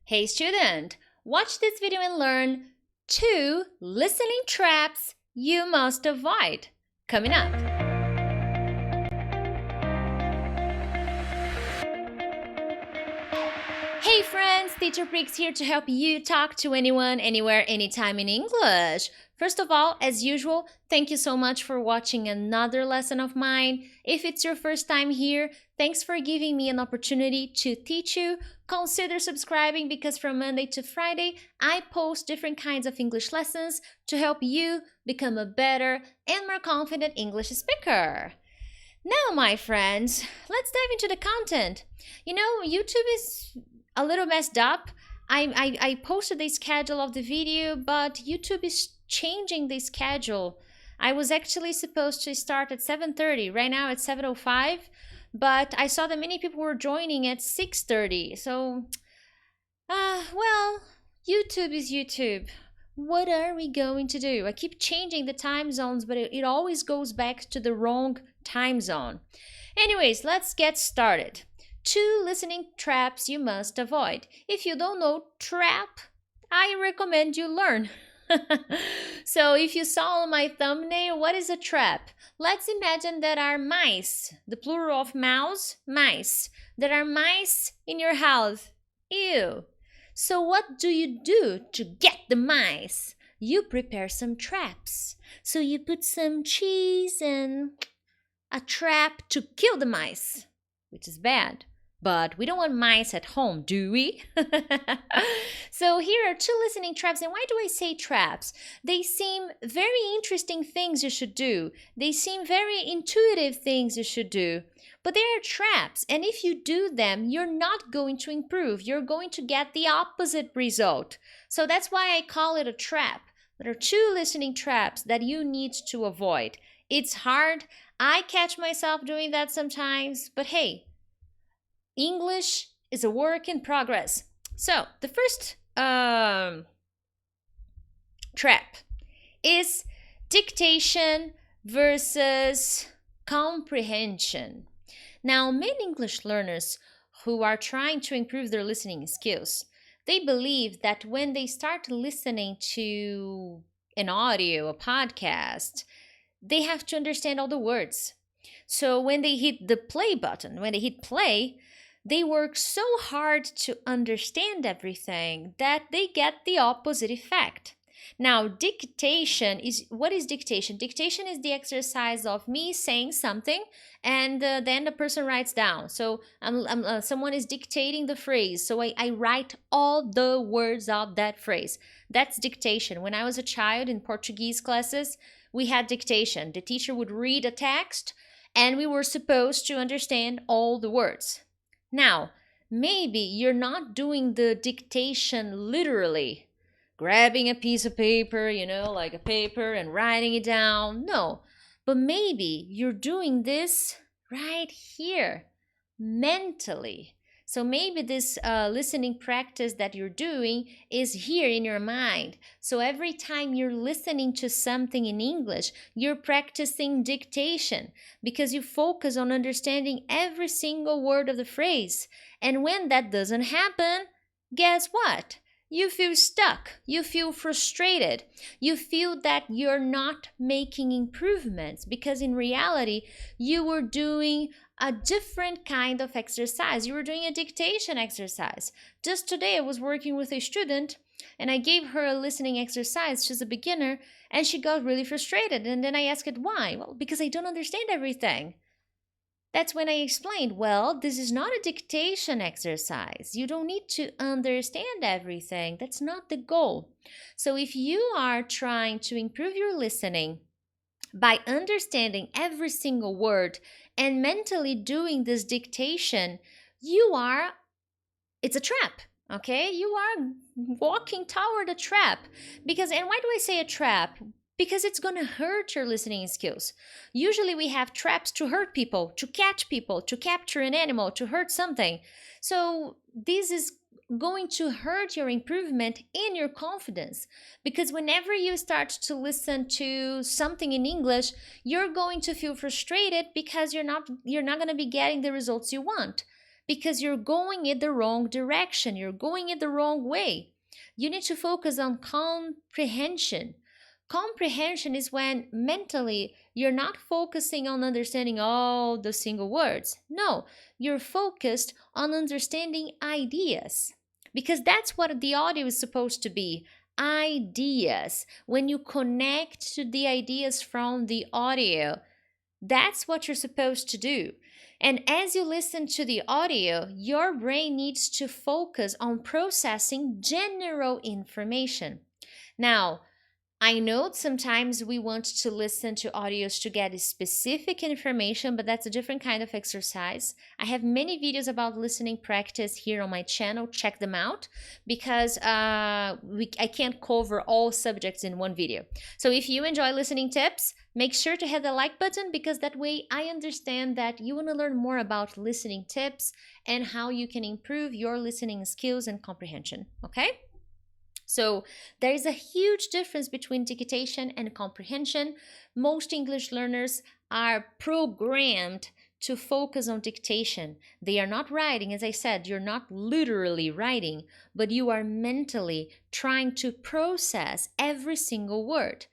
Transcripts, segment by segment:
Hey student, watch this video and learn 2 listening traps you must avoid. Coming up. Hey friends, Teacher BAIXE here to help you talk to anyone, anywhere, anytime in English. First of all, as usual, thank you so much for watching another lesson of mine. If it's your first time here, thanks for giving me an opportunity to teach you. Consider subscribing because from Monday to Friday, I post different kinds of English lessons to help you become a better and more confident English speaker. Now, my friends, let's dive into the content. You know, YouTube is a little messed up. I posted the schedule of the video, but YouTube is changing the schedule. I was actually supposed to start at 7:30. Right now it's 7:05, but I saw that many people were joining at 6:30. So, well, YouTube is YouTube. What are we going to do? I keep changing the time zones, but it always goes back to the wrong time zone. Anyways, let's get started. 2 listening traps you must avoid. If you don't know trap, I recommend you learn. So if you saw on my thumbnail, what is a trap? Let's imagine that are mice, the plural of mouse, mice. There are mice in your house. Ew. So what do you do to get the mice? You prepare some traps. So you put some cheese and a trap to kill the mice, which is bad. But we don't want mice at home, do we? So here are 2 listening traps. And why do I say traps? They seem very interesting things you should do. They seem very intuitive things you should do. But they are traps. And if you do them, you're not going to improve. You're going to get the opposite result. So that's why I call it a trap. There are 2 listening traps that you need to avoid. It's hard. I catch myself doing that sometimes. But hey, English is a work in progress. So the first trap is dictation versus comprehension. Now, many English learners who are trying to improve their listening skills, they believe that when they start listening to an audio, a podcast, they have to understand all the words. So when they hit the play button, when they hit play, they work so hard to understand everything that they get the opposite effect. Now, dictation is, what is dictation? Dictation is the exercise of me saying something and then the person writes down. So someone is dictating the phrase. So I write all the words of that phrase. That's dictation. When I was a child in Portuguese classes, we had dictation. The teacher would read a text and we were supposed to understand all the words. Now, maybe you're not doing the dictation literally, grabbing a piece of paper, you know, like a paper and writing it down. No, but maybe you're doing this right here, mentally. So maybe this listening practice that you're doing is here in your mind. So every time you're listening to something in English, you're practicing dictation because you focus on understanding every single word of the phrase. And when that doesn't happen, guess what? You feel stuck. You feel frustrated. You feel that you're not making improvements because in reality, you were doing a different kind of exercise. You were doing a dictation exercise. Just today, I was working with a student and I gave her a listening exercise. She's a beginner and she got really frustrated. And then I asked her why. Well, because I don't understand everything. That's when I explained, well, this is not a dictation exercise. You don't need to understand everything. That's not the goal. So if you are trying to improve your listening by understanding every single word and mentally doing this dictation, it's a trap, okay? You are walking toward a trap. And why do I say a trap? Because it's going to hurt your listening skills. Usually we have traps to hurt people, to catch people, to capture an animal, to hurt something. So this is going to hurt your improvement in your confidence. Because whenever you start to listen to something in English, you're going to feel frustrated because you're not going to be getting the results you want. because you're going in the wrong direction. You're going in the wrong way. You need to focus on comprehension. Comprehension is when mentally you're not focusing on understanding all the single words. No, you're focused on understanding ideas because that's what the audio is supposed to be. Ideas. When you connect to the ideas from the audio, that's what you're supposed to do. And as you listen to the audio, your brain needs to focus on processing general information. Now, I know sometimes we want to listen to audios to get specific information, but that's a different kind of exercise. I have many videos about listening practice here on my channel. Check them out because I can't cover all subjects in one video. So if you enjoy listening tips, make sure to hit the like button because that way I understand that you want to learn more about listening tips and how you can improve your listening skills and comprehension, okay? So there is a huge difference between dictation and comprehension. Most English learners are programmed to focus on dictation. They are not writing, as I said, you're not literally writing, but you are mentally trying to process every single word.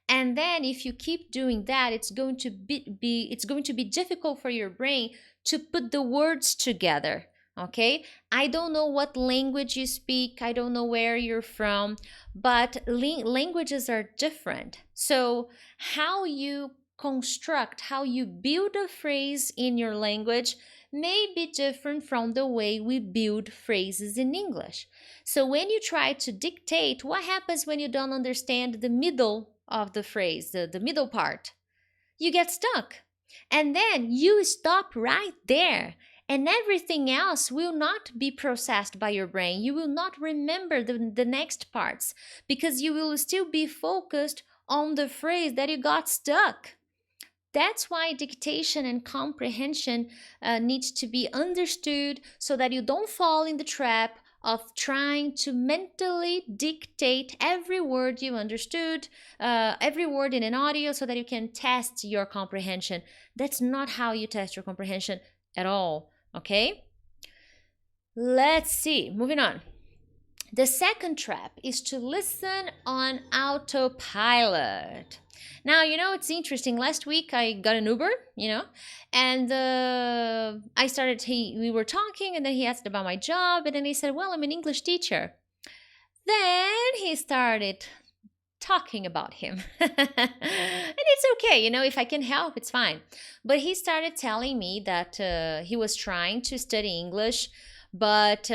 And then if you keep doing that, it's going to be difficult for your brain to put the words together. Okay, I don't know what language you speak, I don't know where you're from, but languages are different. So how you construct, how you build a phrase in your language may be different from the way we build phrases in English. So when you try to dictate, what happens when you don't understand the middle of the phrase, the middle part? You get stuck. And then you stop right there. And everything else will not be processed by your brain. You will not remember the next parts because you will still be focused on the phrase that you got stuck. That's why dictation and comprehension needs to be understood so that you don't fall in the trap of trying to mentally dictate every word you understood, every word in an audio so that you can test your comprehension. That's not how you test your comprehension at all. Okay, let's see, moving on. The second trap is to listen on autopilot. Now, it's interesting. Last week I got an Uber, and we were talking and then he asked about my job and then he said, well, I'm an English teacher. Then he started talking about him. And it's okay, if I can help, it's fine. But he started telling me that he was trying to study English, but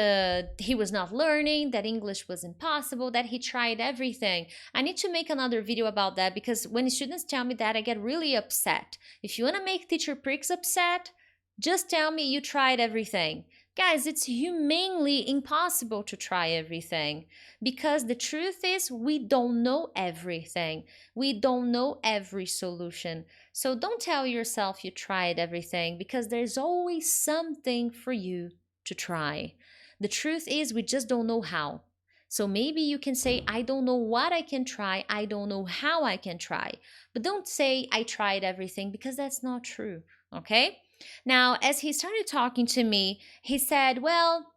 he was not learning, that English was impossible, that he tried everything. I need to make another video about that because when students tell me that, I get really upset. If you want to make Teacher Pricks upset, just tell me you tried everything. Guys, it's humanly impossible to try everything because the truth is we don't know everything. We don't know every solution. So don't tell yourself you tried everything because there's always something for you to try. The truth is we just don't know how. So maybe you can say, I don't know what I can try. I don't know how I can try. But don't say I tried everything because that's not true, okay? Now, as he started talking to me, he said, well,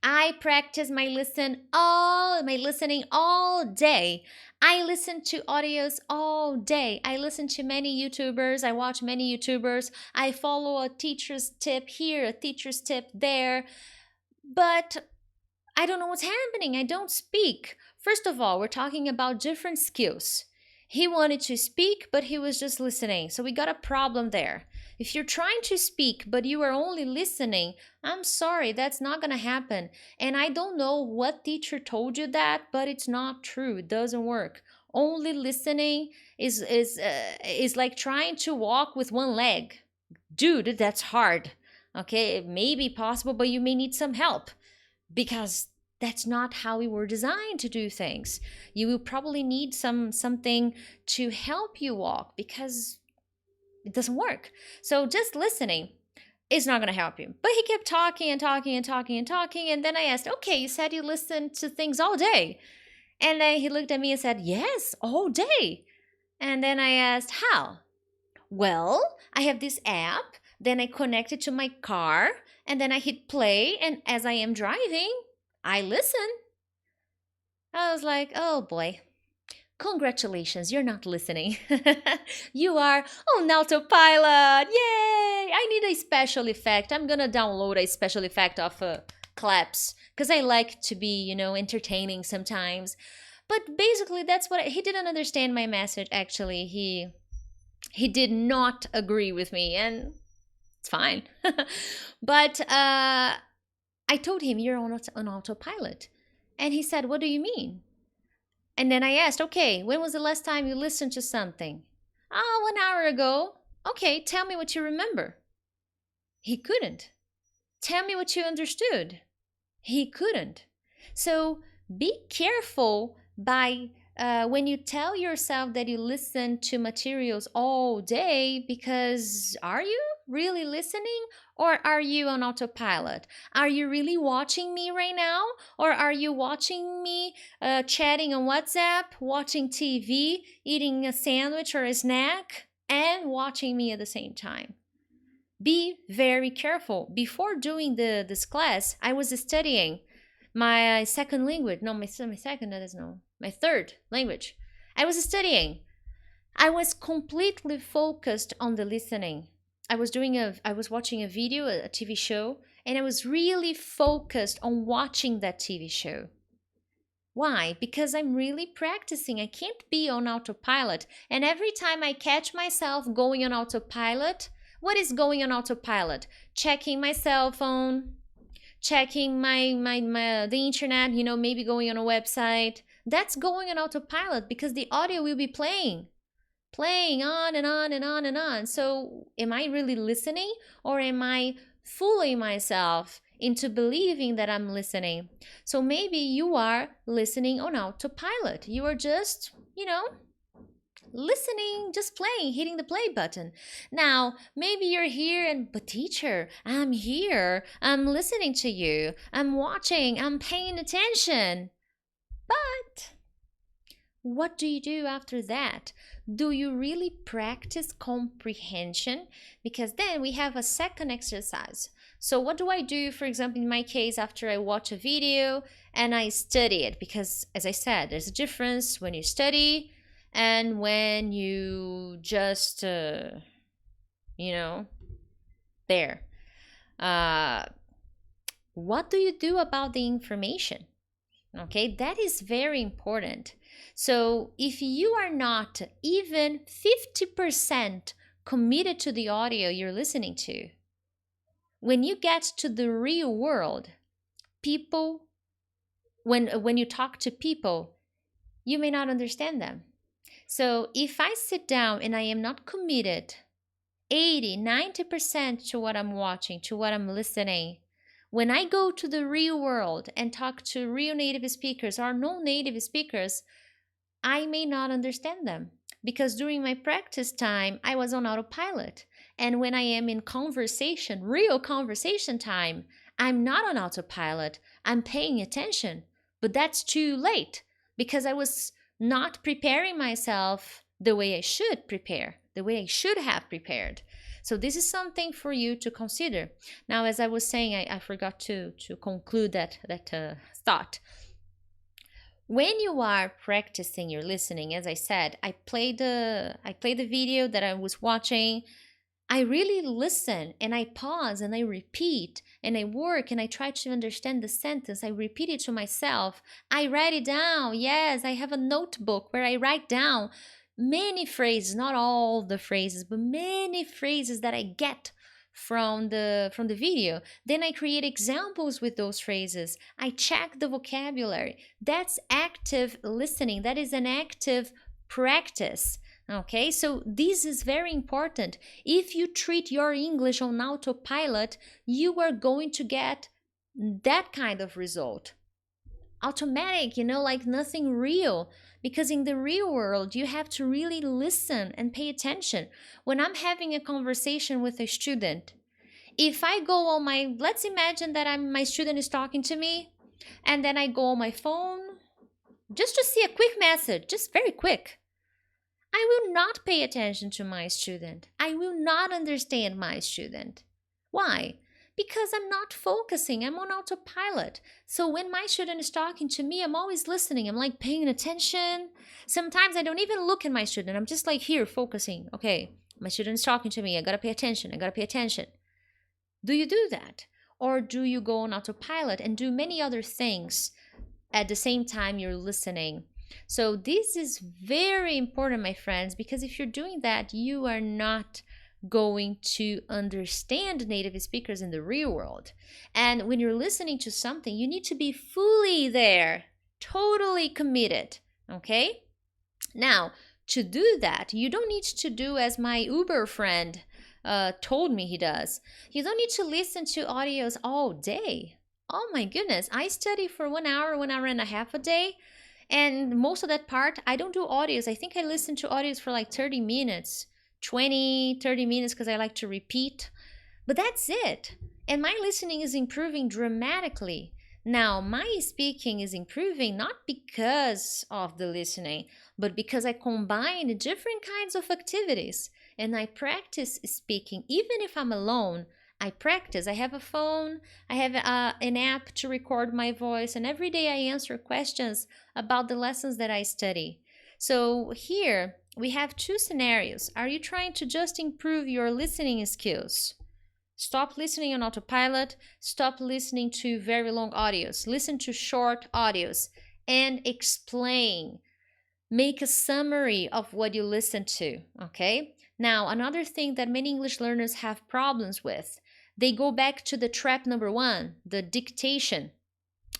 I practice my listening all day. I listen to audios all day. I listen to many YouTubers. I watch many YouTubers. I follow a teacher's tip here, a teacher's tip there. But I don't know what's happening. I don't speak. First of all, we're talking about different skills. He wanted to speak, but he was just listening. So we got a problem there. If you're trying to speak, but you are only listening, I'm sorry, that's not going to happen. And I don't know what teacher told you that, but it's not true. It doesn't work. Only listening is like trying to walk with one leg. Dude, that's hard. Okay, it may be possible, but you may need some help because that's not how we were designed to do things. You will probably need something to help you walk because it doesn't work. So just listening is not going to help you. But he kept talking and talking and talking and talking. And then I asked, okay, you said you listen to things all day. And then he looked at me and said, yes, all day. And then I asked, how? Well, I have this app. Then I connect it to my car. and then I hit play, and as I am driving, I listen. I was like, oh boy, congratulations, you're not listening. You are on autopilot. Yay! I need a special effect. I'm gonna download a special effect of claps because I like to be, entertaining sometimes. But basically, that's what he didn't understand my message. Actually, he did not agree with me, and it's fine. But I told him you're on autopilot, and he said, "What do you mean?" And then I asked, "Okay, when was the last time you listened to something?" "Oh, 1 hour ago." "Okay, tell me what you remember." He couldn't. "Tell me what you understood." He couldn't. So be careful by when you tell yourself that you listen to materials all day, because are you really listening, or are you on autopilot? Are you really watching me right now, or are you watching me chatting on WhatsApp, watching TV, eating a sandwich or a snack, and watching me at the same time? Be very careful. Before doing this class, I was studying my second language. No, my second, that is no, my third language. I was studying. I was completely focused on the listening. I was watching a video, a TV show, and I was really focused on watching that TV show. Why? Because I'm really practicing. I can't be on autopilot. And every time I catch myself going on autopilot, what is going on autopilot? Checking my cell phone, checking my the internet, maybe going on a website. That's going on autopilot because the audio will be playing on and on and on and on. So am I really listening, or am I fooling myself into believing that I'm listening? So maybe you are listening on autopilot. You are just, listening, just playing, hitting the play button. Now, maybe you're here but teacher, I'm here, I'm listening to you, I'm watching, I'm paying attention. But what do you do after that? Do you really practice comprehension? Because then we have a second exercise. So what do I do, for example, in my case, after I watch a video and I study it? Because as I said, there's a difference when you study and when you just, there. What do you do about the information? Okay, that is very important. So if you are not even 50% committed to the audio you're listening to, when you get to the real world, people, when you talk to people, you may not understand them. So if I sit down and I am not committed 80-90% to what I'm watching, to what I'm listening, when I go to the real world and talk to real native speakers or non-native speakers, I may not understand them, because during my practice time, I was on autopilot. And when I am in conversation, real conversation time, I'm not on autopilot. I'm paying attention. But that's too late, because I was not preparing myself the way I should prepare, the way I should have prepared. So this is something for you to consider. Now, as I was saying, I forgot to conclude that thought. When you are practicing your listening, as I said, I play the video that I was watching. I really listen, and I pause, and I repeat, and I work, and I try to understand the sentence. I repeat it to myself. I write it down. Yes, I have a notebook where I write down many phrases, not all the phrases, but many phrases that I get from the video. Then I create examples with those phrases. I check the vocabulary. That's active listening. That is an active practice. Okay, so this is very important. If you treat your English on autopilot, you are going to get that kind of result. Automatic, like nothing real. Because in the real world, you have to really listen and pay attention. When I'm having a conversation with a student, if I go on let's imagine that my student is talking to me, and then I go on my phone just to see a quick message, just very quick. I will not pay attention to my student. I will not understand my student. Why? Because I'm not focusing, I'm on autopilot. So when my student is talking to me, I'm always listening. I'm like paying attention. Sometimes I don't even look at my student. I'm just like here focusing. Okay, my student is talking to me. I gotta pay attention. I gotta pay attention. Do you do that? Or do you go on autopilot and do many other things at the same time you're listening? So this is very important, my friends, because if you're doing that, you are not going to understand native speakers in the real world. And when you're listening to something, you need to be fully there, totally committed, okay? Now, to do that, you don't need to do as my Uber friend told me he does. You don't need to listen to audios all day. Oh my goodness, I study for 1 hour, 1 hour and a half a day. And most of that part, I don't do audios. I think I listen to audios for like 30 minutes, 20, 30 minutes because I like to repeat. But that's it. And my listening is improving dramatically. Now, my speaking is improving not because of the listening, but because I combine different kinds of activities and I practice speaking. Even if I'm alone, I practice. I have a phone, I have an app to record my voice, and every day I answer questions about the lessons that I study. So here we have two scenarios. Are you trying to just improve your listening skills? Stop listening on autopilot. Stop listening to very long audios. Listen to short audios and explain. Make a summary of what you listen to, okay? Now, another thing that many English learners have problems with, they go back to the trap number 1, the dictation.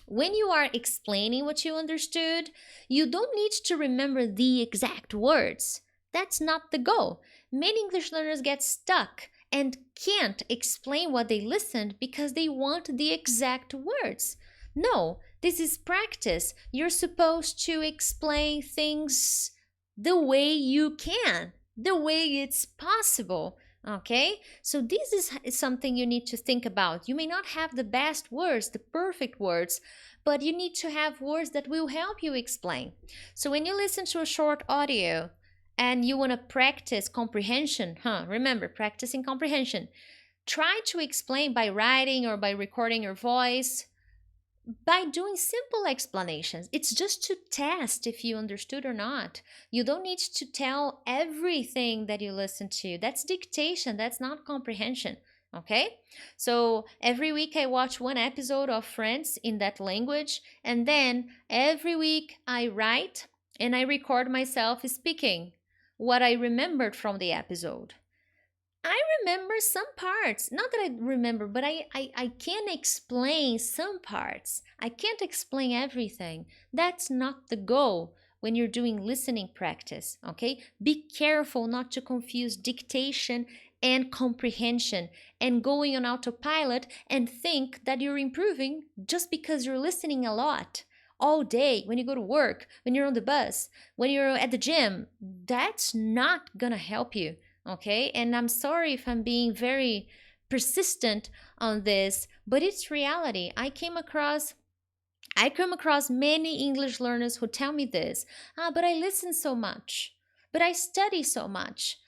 When you are explaining what you understood, you don't need to remember the exact words. That's not the goal. Many English learners get stuck and can't explain what they listened because they want the exact words. No, this is practice. You're supposed to explain things the way you can, the way it's possible. Okay, so this is something you need to think about. You may not have the best words, the perfect words, but you need to have words that will help you explain. So when you listen to a short audio and you want to practice comprehension, remember, practicing comprehension. Try to explain by writing or by recording your voice, by doing simple explanations. It's just to test if you understood or not. You don't need to tell everything that you listen to. That's dictation, that's not comprehension. Okay? So every week I watch one episode of Friends in that language, and then every week I write and I record myself speaking what I remembered from the episode. I remember some parts. Not that I remember, but I can explain some parts. I can't explain everything. That's not the goal when you're doing listening practice, okay? Be careful not to confuse dictation and comprehension and going on autopilot and think that you're improving just because you're listening a lot all day, when you go to work, when you're on the bus, when you're at the gym. That's not gonna help you. Okay, and I'm sorry if I'm being very persistent on this, but it's reality. I come across many English learners who tell me this. But I listen so much, but I study so much.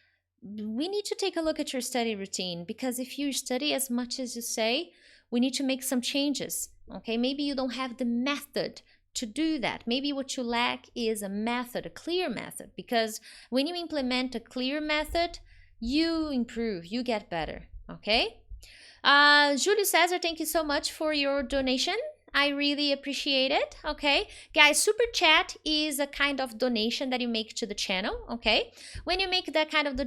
We need to take a look at your study routine, because if you study as much as you say, we need to make some changes. Okay, maybe you don't have the method to do that. Maybe what you lack is a method, a clear method, because when you implement a clear method, you improve, you get better, okay? Julio Cesar, thank you so much for your donation. I really appreciate it, okay? Guys, super chat is a kind of donation that you make to the channel, okay? When you make that kind of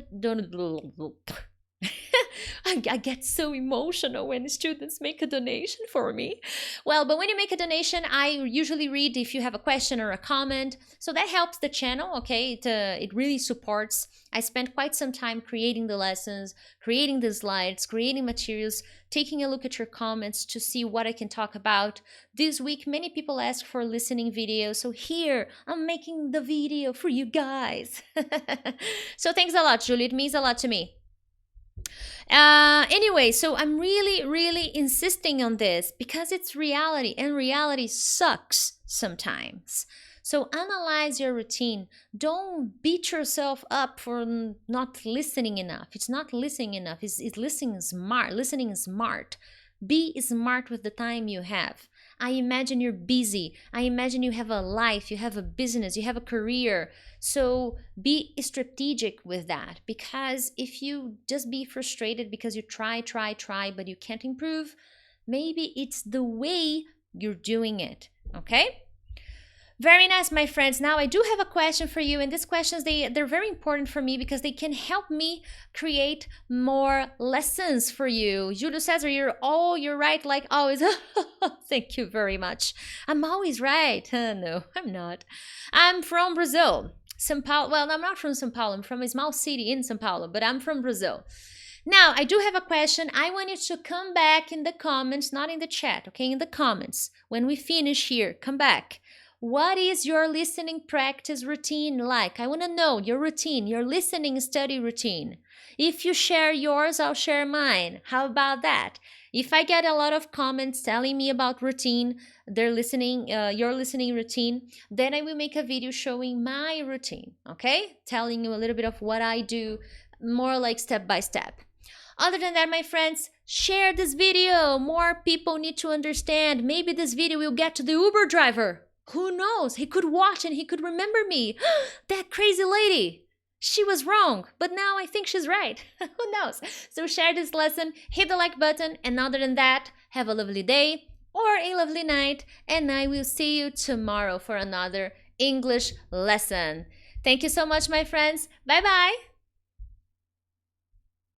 I get so emotional when students make a donation for me. Well, but when you make a donation, I usually read if you have a question or a comment. So that helps the channel, okay? It really supports. I spent quite some time creating the lessons, creating the slides, creating materials, taking a look at your comments to see what I can talk about. This week, many people asked for listening videos. So here, I'm making the video for you guys. So thanks a lot, Julie. It means a lot to me. Anyway, so I'm really insisting on this because it's reality, and reality sucks sometimes. So analyze your routine. Don't beat yourself up for not listening enough. It's not listening enough. It's listening smart. Listening smart. Be smart with the time you have. I imagine you're busy. I imagine you have a life, you have a business, you have a career. So be strategic with that, because if you just be frustrated because you try, but you can't improve, maybe it's the way you're doing it, okay? Very nice, my friends. Now I do have a question for you, and these questions, they're very important for me because they can help me create more lessons for you. Julio Cesar, you're right like always. Thank you very much. I'm always right. No, I'm not. I'm from Brazil, São Paulo. Well, I'm not from São Paulo. I'm from a small city in São Paulo, but I'm from Brazil. Now, I do have a question. I want you to come back in the comments, not in the chat, okay? In the comments. When we finish here, come back. What is your listening practice routine like? I want to know your routine, your listening study routine. If you share yours, I'll share mine. How about that? If I get a lot of comments telling me about routine, your listening routine, then I will make a video showing my routine, okay? Telling you a little bit of what I do, more like step by step. Other than that, my friends, share this video. More people need to understand. Maybe this video will get to the Uber driver. Who knows? He could watch and he could remember me. That crazy lady. She was wrong, but now I think she's right. Who knows? So share this lesson, hit the like button, and other than that, have a lovely day or a lovely night, and I will see you tomorrow for another English lesson. Thank you so much, my friends. Bye-bye.